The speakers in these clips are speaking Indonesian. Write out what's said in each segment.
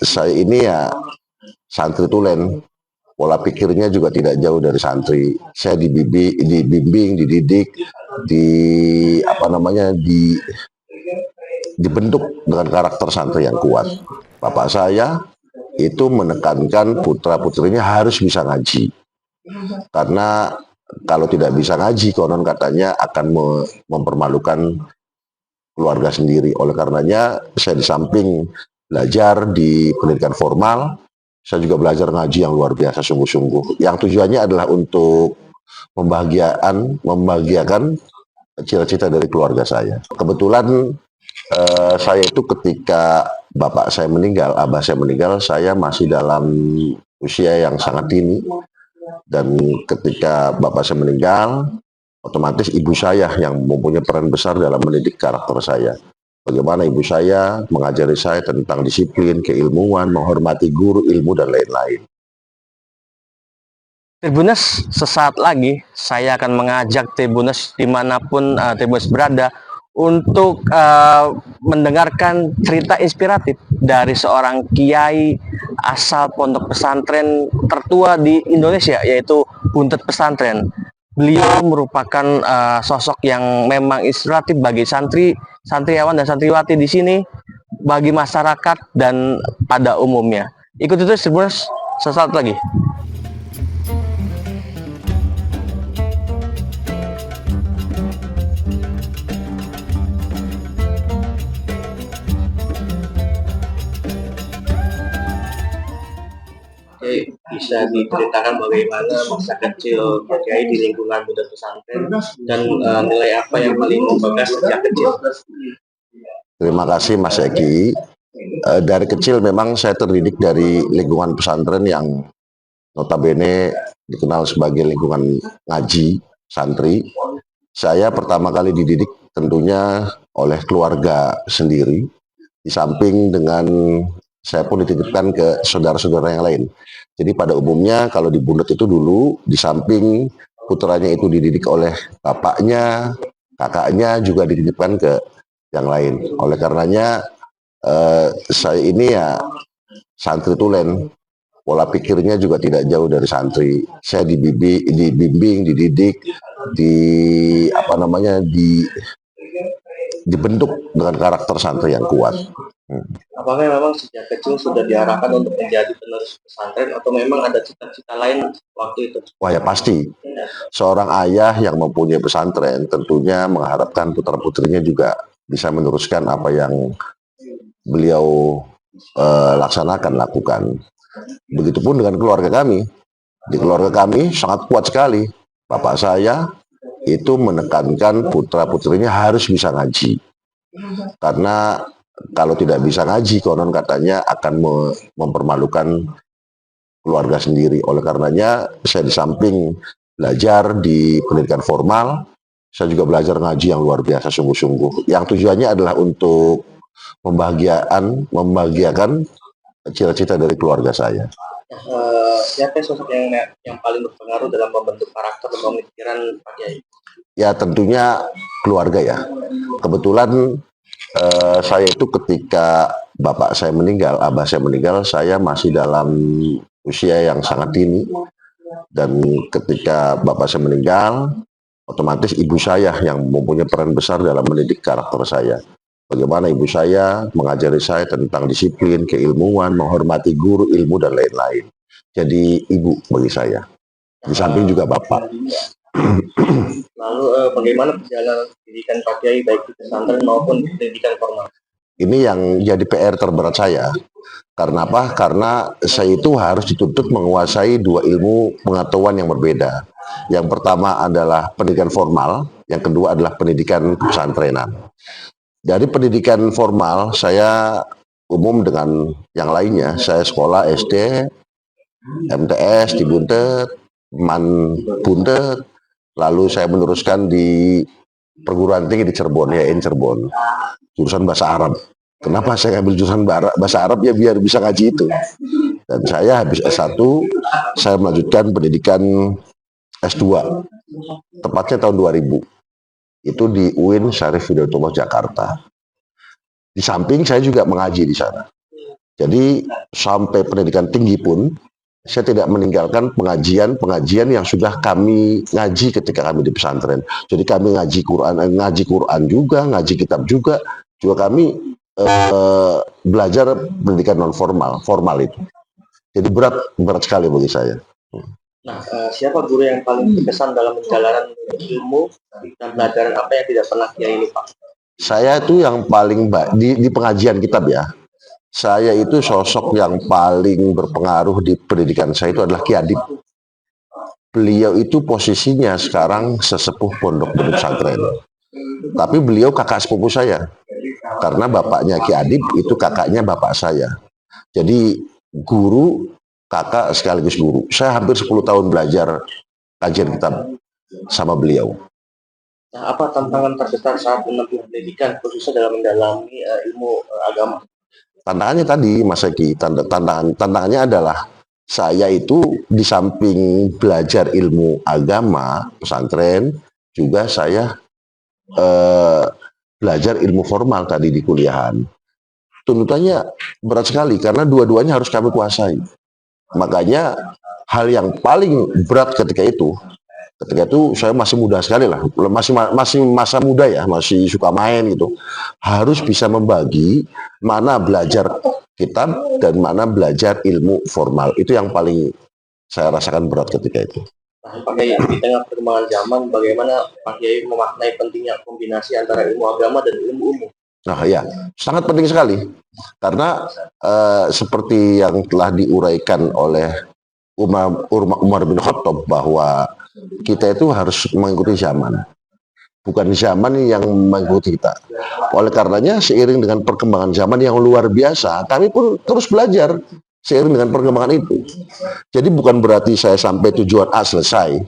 saya ini ya santri tulen, pola pikirnya juga tidak jauh dari santri. Saya dibimbing, dididik, di apa namanya, dibentuk dengan karakter santri yang kuat. Bapak saya itu menekankan putra putrinya harus bisa ngaji, karena kalau tidak bisa ngaji, konon katanya akan mempermalukan keluarga sendiri. Oleh karenanya, saya di samping belajar di pendidikan formal, saya juga belajar ngaji yang luar biasa sungguh-sungguh. Yang tujuannya adalah untuk membahagiakan cita-cita dari keluarga saya. Kebetulan saya itu ketika bapak saya meninggal, abah saya meninggal, saya masih dalam usia yang sangat dini. Dan ketika bapak saya meninggal, otomatis ibu saya yang mempunyai peran besar dalam mendidik karakter saya. Bagaimana ibu saya mengajari saya tentang disiplin, keilmuan, menghormati guru, ilmu, dan lain-lain. Tribuners, sesaat lagi saya akan mengajak Tribuners dimanapun Tribuners berada untuk mendengarkan cerita inspiratif dari seorang kiai asal pondok pesantren tertua di Indonesia, yaitu Buntet Pesantren. Beliau merupakan sosok yang memang inspiratif bagi santriawan dan santriwati di sini, bagi masyarakat dan pada umumnya. Ikuti terus Tribuners, sesaat lagi. Bisa diceritakan bagaimana masa kecil Pak Kiai di lingkungan Buntet Pesantren dan nilai apa yang paling membekas sejak kecil? Terima kasih Mas Eki. Dari kecil memang saya terdidik dari lingkungan pesantren yang notabene dikenal sebagai lingkungan ngaji, santri. Saya pertama kali dididik tentunya oleh keluarga sendiri, di samping dengan saya pun dititipkan ke saudara-saudara yang lain. Jadi pada umumnya kalau di Buntet itu dulu, di samping putranya itu dididik oleh bapaknya, kakaknya juga dititipkan ke yang lain. Oleh karenanya saya ini ya santri tulen, pola pikirnya juga tidak jauh dari santri. Saya dibimbing, dididik, dibentuk dengan karakter santri yang kuat. Apakah memang sejak kecil sudah diarahkan untuk menjadi penerus pesantren atau memang ada cita-cita lain waktu itu? Wah ya pasti, seorang ayah yang mempunyai pesantren tentunya mengharapkan putra-putrinya juga bisa meneruskan apa yang beliau lakukan. Begitupun dengan keluarga kami. Di keluarga kami sangat kuat sekali. Bapak saya itu menekankan putra-putrinya harus bisa ngaji. Karena kalau tidak bisa ngaji, konon katanya akan mempermalukan keluarga sendiri. Oleh karenanya, saya di samping belajar di pendidikan formal, saya juga belajar ngaji yang luar biasa sungguh-sungguh. Yang tujuannya adalah untuk membahagiakan cita-cita dari keluarga saya. Siapa sosok yang paling berpengaruh dalam membentuk karakter dan pemikiran Pak Kiai? Ya tentunya keluarga ya. Kebetulan saya itu ketika bapak saya meninggal, abah saya meninggal, saya masih dalam usia yang sangat dini. Dan ketika bapak saya meninggal, otomatis ibu saya yang mempunyai peran besar dalam mendidik karakter saya. Bagaimana ibu saya mengajari saya tentang disiplin, keilmuan, menghormati guru, ilmu, dan lain-lain. Jadi ibu bagi saya. Di samping juga bapak. Lalu bagaimana perjalanan pendidikan Pak Kiai baik di pesantren maupun pendidikan formal? Ini yang jadi PR terberat saya. Karena apa? Karena saya itu harus dituntut menguasai dua ilmu pengetahuan yang berbeda. Yang pertama adalah pendidikan formal, yang kedua adalah pendidikan pesantrenan. Dari pendidikan formal, saya umum dengan yang lainnya. Saya sekolah SD, MTS di Buntet, Man Buntet, lalu saya meneruskan di perguruan tinggi di Cirebon, ya Cirebon, jurusan bahasa Arab. Kenapa saya ambil jurusan bahasa Arab? Ya biar bisa ngaji itu. Dan saya habis S1, saya melanjutkan pendidikan S2, tepatnya tahun 2000. Itu di UIN Syarif Hidayatullah Jakarta. Di samping saya juga mengaji di sana. Jadi sampai pendidikan tinggi pun saya tidak meninggalkan pengajian-pengajian yang sudah kami ngaji ketika kami di pesantren. Jadi kami ngaji Quran juga, ngaji kitab juga kami belajar pendidikan non formal, formal itu. Jadi berat sekali bagi saya. Nah, siapa guru yang paling berkesan dalam perjalanan ilmu dan pelajaran apa yang tidak pernah Kiai lupa? Saya itu yang paling di pengajian kitab ya. Saya itu sosok yang paling berpengaruh di pendidikan saya itu adalah Ki Adib. Beliau itu posisinya sekarang sesepuh pondok pesantren. Tapi beliau kakak sepupu saya. Karena bapaknya Ki Adib itu kakaknya bapak saya. Jadi guru, kakak sekaligus guru. Saya hampir 10 tahun belajar kajian kitab sama beliau. Nah, apa tantangan terbesar saat menempuh pendidikan, khususnya dalam mendalami ilmu agama? Tantangannya tadi, Mas Eki, tantangannya adalah saya itu di samping belajar ilmu agama, pesantren, juga saya belajar ilmu formal tadi di kuliahan. Tuntutannya berat sekali karena dua-duanya harus kami kuasai. Makanya hal yang paling berat ketika itu saya masih muda sekali lah, masih masa muda ya, masih suka main gitu. Harus bisa membagi mana belajar kitab dan mana belajar ilmu formal. Itu yang paling saya rasakan berat ketika itu. Nah, Pak Kiai, di tengah perkembangan zaman, bagaimana Pak Kiai memaknai pentingnya kombinasi antara ilmu agama dan ilmu umum? Nah ya, sangat penting sekali. Karena seperti yang telah diuraikan oleh Umar bin Khattab bahwa kita itu harus mengikuti zaman. Bukan zaman yang mengikuti kita. Oleh karenanya seiring dengan perkembangan zaman yang luar biasa, kami pun terus belajar seiring dengan perkembangan itu. Jadi bukan berarti saya sampai tujuan A selesai.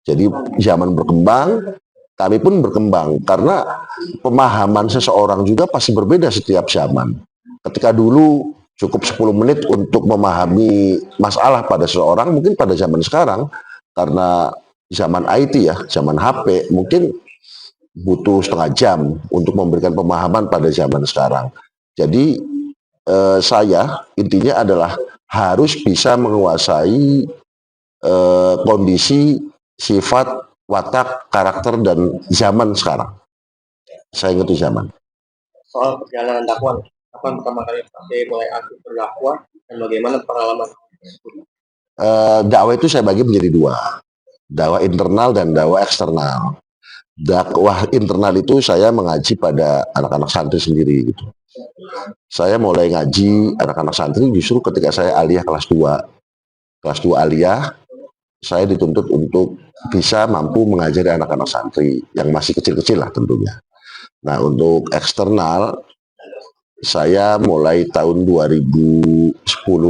Jadi zaman berkembang, kami pun berkembang. Karena pemahaman seseorang juga pasti berbeda setiap zaman. Ketika dulu cukup 10 menit untuk memahami masalah pada seseorang, mungkin pada zaman sekarang, karena zaman IT ya, zaman HP, mungkin butuh setengah jam untuk memberikan pemahaman pada zaman sekarang. Jadi saya intinya adalah harus bisa menguasai kondisi, sifat, watak, karakter, dan zaman sekarang. Saya ngerti zaman. Soal perjalanan dakwah, kapan pertama kali Pak Kiai mulai aktif berdakwah dan bagaimana pengalaman tersebut? Dakwah itu saya bagi menjadi dua. Dakwah internal dan dakwah eksternal. Dakwah internal itu saya mengaji pada anak-anak santri sendiri gitu. Saya mulai ngaji anak-anak santri justru ketika saya aliyah kelas 2. Kelas 2 aliyah, saya dituntut untuk bisa mampu mengajari anak-anak santri yang masih kecil-kecil lah tentunya. Nah, untuk eksternal saya mulai tahun 2010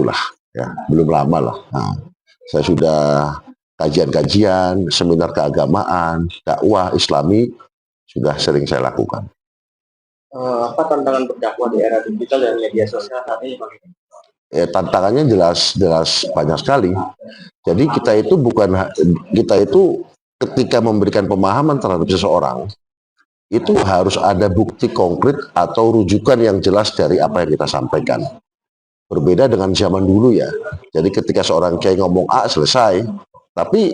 lah ya, belum lama lah. Nah, saya sudah kajian-kajian, seminar keagamaan, dakwah Islami sudah sering saya lakukan. Apa tantangan berdakwah di era digital dan media sosial saat ini, Pak? Tantangannya jelas banyak sekali. Jadi kita itu ketika memberikan pemahaman terhadap seseorang itu harus ada bukti konkret atau rujukan yang jelas dari apa yang kita sampaikan. Berbeda dengan zaman dulu ya. Jadi ketika seorang kiai ngomong A selesai. Tapi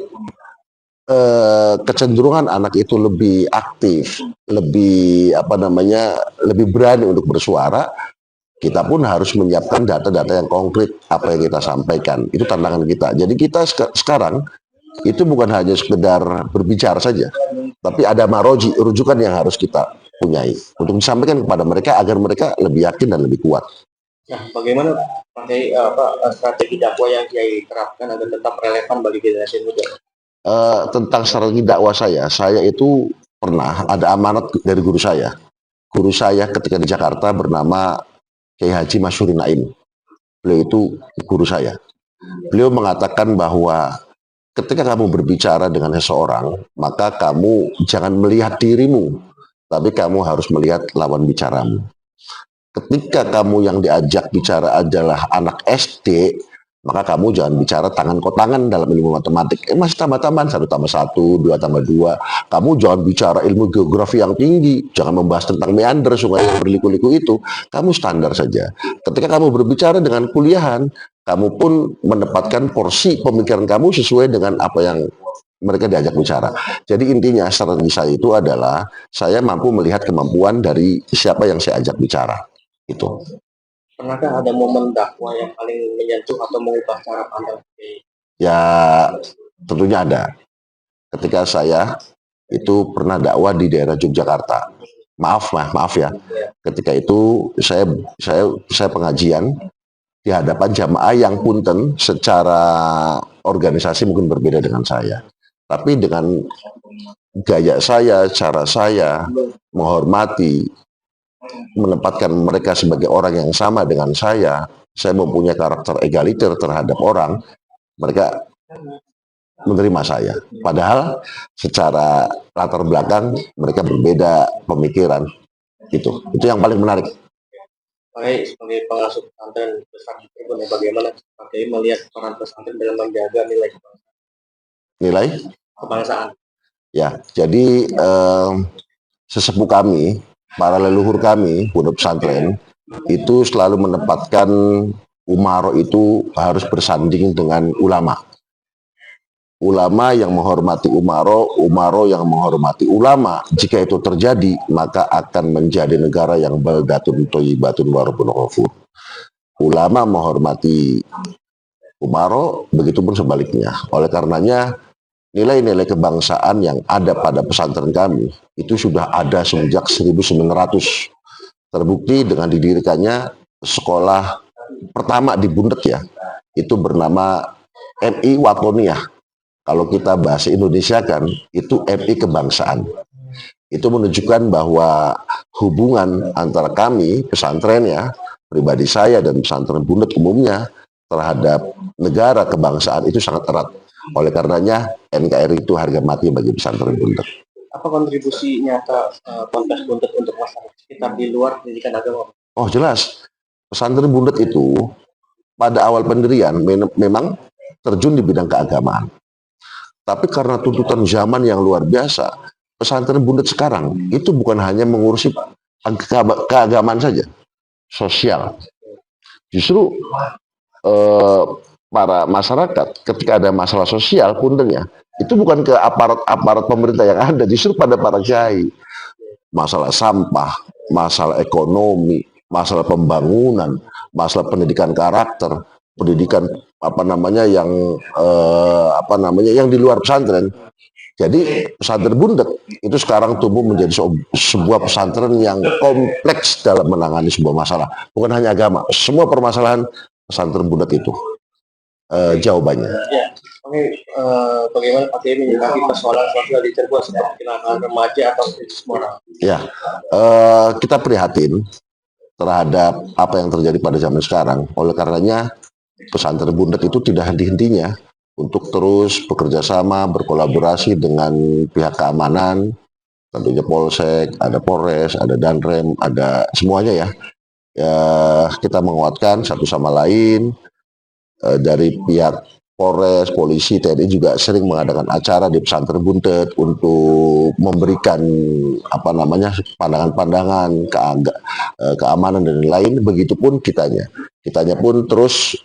kecenderungan anak itu lebih aktif, lebih lebih berani untuk bersuara. Kita pun harus menyiapkan data-data yang konkret apa yang kita sampaikan. Itu tantangan kita. Jadi kita sekarang itu bukan hanya sekedar berbicara saja, tapi ada maroji, rujukan yang harus kita punyai untuk disampaikan kepada mereka agar mereka lebih yakin dan lebih kuat. Nah, bagaimana pakai strategi dakwah yang Kiai terapkan agar tetap relevan bagi generasi muda? Tentang strategi dakwah saya itu pernah ada amanat dari guru saya. Guru saya ketika di Jakarta bernama Kiai Haji Masyuri Naim. Beliau itu guru saya. Beliau mengatakan bahwa ketika kamu berbicara dengan seseorang, maka kamu jangan melihat dirimu, tapi kamu harus melihat lawan bicaramu. Ketika kamu yang diajak bicara adalah anak SD, Maka kamu jangan bicara tangan kotangan dalam ilmu matematik. Masih tambah-tambahan, 1+1, 2+2. Kamu jangan bicara ilmu geografi yang tinggi. Jangan membahas tentang meander sungai yang berliku-liku itu. Kamu standar saja. Ketika kamu berbicara dengan kuliahan, kamu pun menempatkan porsi pemikiran kamu sesuai dengan apa yang mereka diajak bicara. Jadi intinya strategi saya itu adalah saya mampu melihat kemampuan dari siapa yang saya ajak bicara. Itu. Pernahkah ada momen dakwah yang paling menyentuh atau mengubah cara pandang? Ya tentunya ada. Ketika saya itu pernah dakwah di daerah Yogyakarta. Maaf ya. Ketika itu saya pengajian di hadapan jamaah yang punten secara organisasi mungkin berbeda dengan saya. Tapi dengan gaya saya, cara saya menghormati, menempatkan mereka sebagai orang yang sama dengan saya mempunyai karakter egaliter terhadap orang, mereka menerima saya. Padahal secara latar belakang mereka berbeda pemikiran. Itu yang paling menarik. Sebagai pengasuh pesantren besar di Cirebon, bagaimana Pak melihat peran pesantren dalam menjaga Nilai kebangsaan? Ya, jadi sesepuh kami, para leluhur kami, pondok pesantren, itu selalu menempatkan umaro itu harus bersanding dengan ulama. Ulama yang menghormati umaro, umaro yang menghormati ulama. Jika itu terjadi, maka akan menjadi negara yang baldatun thayyibatun wa rabbun ghafur. Ulama menghormati umaro, begitupun sebaliknya. Oleh karenanya, nilai-nilai kebangsaan yang ada pada pesantren kami itu sudah ada sejak 1900. Terbukti dengan didirikannya sekolah pertama di Bundet ya, itu bernama MI Watoniyah. Kalau kita bahasa Indonesia kan, itu MI kebangsaan. Itu menunjukkan bahwa hubungan antara kami, pesantren ya, pribadi saya dan pesantren Bundet umumnya, terhadap negara kebangsaan itu sangat erat. Oleh karenanya NKRI itu harga mati bagi pesantren Bundet. Apa kontribusi nyata Ponpes Bundet untuk masyarakat sekitar di luar pendidikan agama? Oh jelas, pesantren Bundet itu pada awal pendirian memang terjun di bidang keagamaan. Tapi karena tuntutan zaman yang luar biasa, pesantren Bundet sekarang itu bukan hanya mengurusi keagamaan saja, sosial. Justru para masyarakat ketika ada masalah sosial puntennya itu bukan ke aparat pemerintah yang ada, justru pada para kiai. Masalah sampah, masalah ekonomi, masalah pembangunan, masalah pendidikan karakter, pendidikan yang di luar pesantren. Jadi pesantren Bundet itu sekarang tumbuh menjadi sebuah pesantren yang kompleks dalam menangani sebuah masalah, bukan hanya agama, semua permasalahan pesantren Bundet itu jawabannya. Ya, bagaimana Pak Kiai menyikapi persoalan sosial di Cirebon seperti kenakalan remaja atau krisis moral? Ya, kita prihatin terhadap apa yang terjadi pada zaman sekarang. Oleh karenanya pesantren Bundet itu tidak henti-hentinya untuk terus bekerja sama, berkolaborasi dengan pihak keamanan, tentunya Polsek, ada Polres, ada Danrem, ada semuanya ya. Kita menguatkan satu sama lain. Dari pihak Polres, polisi, TNI juga sering mengadakan acara di pesantren Bundet untuk memberikan pandangan-pandangan, keamanan dan lain-lain. Begitupun kitanya pun terus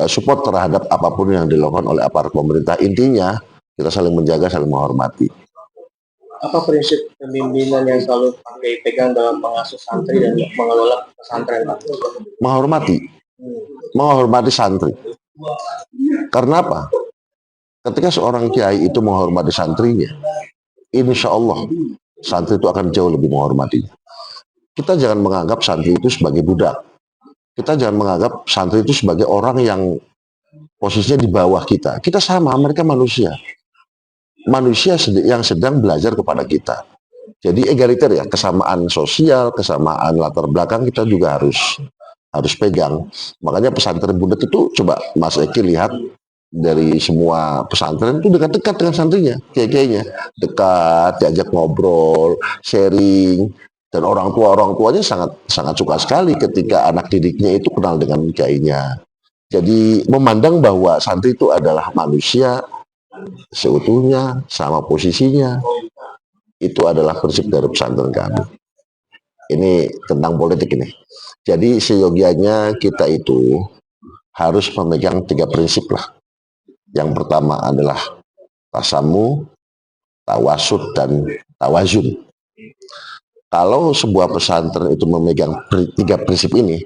support terhadap apapun yang dilakukan oleh aparat pemerintah. Intinya kita saling menjaga, saling menghormati. Apa prinsip kepemimpinan yang selalu Kiai pegang dalam mengasuh santri dan mengelola pesantren? Menghormati santri. Karena apa? Ketika seorang kiai itu menghormati santrinya, insya Allah santri itu akan jauh lebih menghormati. Kita jangan menganggap santri itu sebagai budak. Kita jangan menganggap santri itu sebagai orang yang posisinya di bawah kita. Kita sama, mereka manusia. Manusia yang sedang belajar kepada kita. Jadi egaliter ya, kesamaan sosial, kesamaan latar belakang kita juga harus pegang. Makanya pesantren Bundet itu coba Mas Eki lihat dari semua pesantren itu dekat-dekat dengan santrinya, kiai-kiainya, dekat, diajak ngobrol, sharing, dan orang tuanya sangat suka sekali ketika anak didiknya itu kenal dengan kiainya. Jadi memandang bahwa santri itu adalah manusia seutuhnya, sama posisinya, itu adalah prinsip dari pesantren kami. Ini tentang politik ini. Jadi seyogianya kita itu harus memegang 3 prinsip lah. Yang pertama adalah tasamu, tawasud, dan tawazun. Kalau sebuah pesantren itu memegang 3 prinsip ini,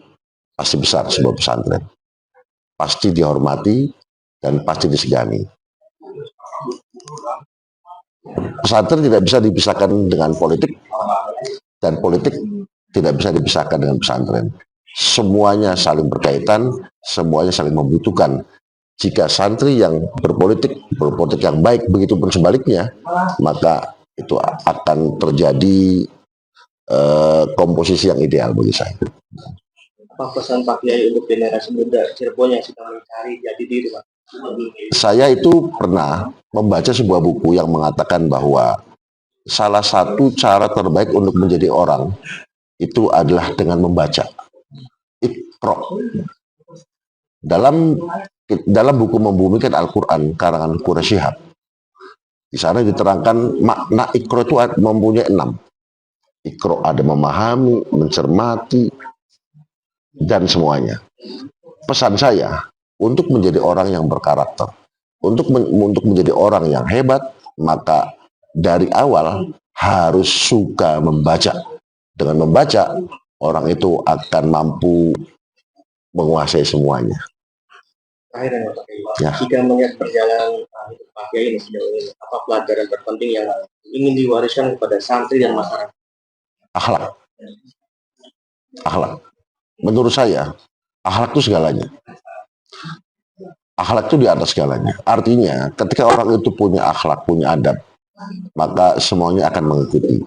pasti besar sebuah pesantren. Pasti dihormati dan pasti disegani. Pesantren tidak bisa dipisahkan dengan politik, dan politik tidak bisa dipisahkan dengan pesantren. Semuanya saling berkaitan, semuanya saling membutuhkan. Jika santri yang berpolitik yang baik, begitu pun sebaliknya, maka itu akan terjadi komposisi yang ideal bagi saya. Apa pesan Pak Kiai untuk generasi muda Cirebon yang sedang mencari jati diri, Pak? Saya itu pernah membaca sebuah buku yang mengatakan bahwa salah satu cara terbaik untuk menjadi orang itu adalah dengan membaca. Iqra. Dalam buku Membumikan Al-Quran karangan Qurra Shihab, di sana diterangkan makna Iqra itu mempunyai 6. Iqra ada memahami, mencermati, dan semuanya. Pesan saya untuk menjadi orang yang berkarakter, untuk menjadi orang yang hebat, maka dari awal harus suka membaca. Dengan membaca, orang itu akan mampu menguasai semuanya. Terakhir ya Pak Kiai. Ya. Jika melihat perjalanan hidup Pak Kiai ini sejauh ini, apa pelajaran terpenting yang ingin diwariskan kepada santri dan masyarakat? Akhlak. Akhlak. Menurut saya, akhlak itu segalanya. Akhlak itu di atas segalanya. Artinya, ketika orang itu punya akhlak, punya adab, maka semuanya akan mengikuti.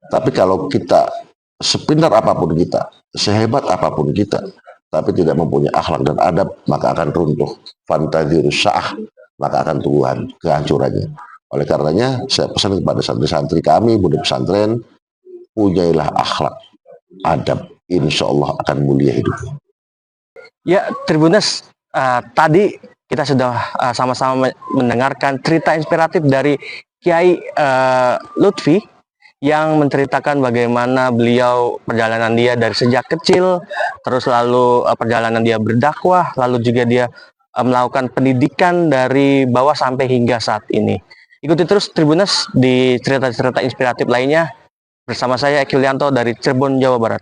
Tapi kalau kita, sepintar apapun kita, sehebat apapun kita, tapi tidak mempunyai akhlak dan adab, maka akan runtuh. Fantazirus sa'ah, maka akan tunggu kehancurannya. Oleh karenanya, saya pesan kepada santri-santri kami, budak pesantren, punyailah akhlak, adab, insya Allah akan mulia hidupnya. Ya, Tribuners, tadi kita sudah sama-sama mendengarkan cerita inspiratif dari Kiai Lutfi yang menceritakan bagaimana beliau perjalanan dia dari sejak kecil, terus lalu perjalanan dia berdakwah, lalu juga dia melakukan pendidikan dari bawah sampai hingga saat ini. Ikuti terus Tribuners di cerita-cerita inspiratif lainnya bersama saya Eki Yulianto dari Cirebon, Jawa Barat.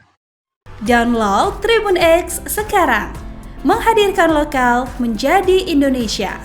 Download Tribun X sekarang, menghadirkan lokal menjadi Indonesia.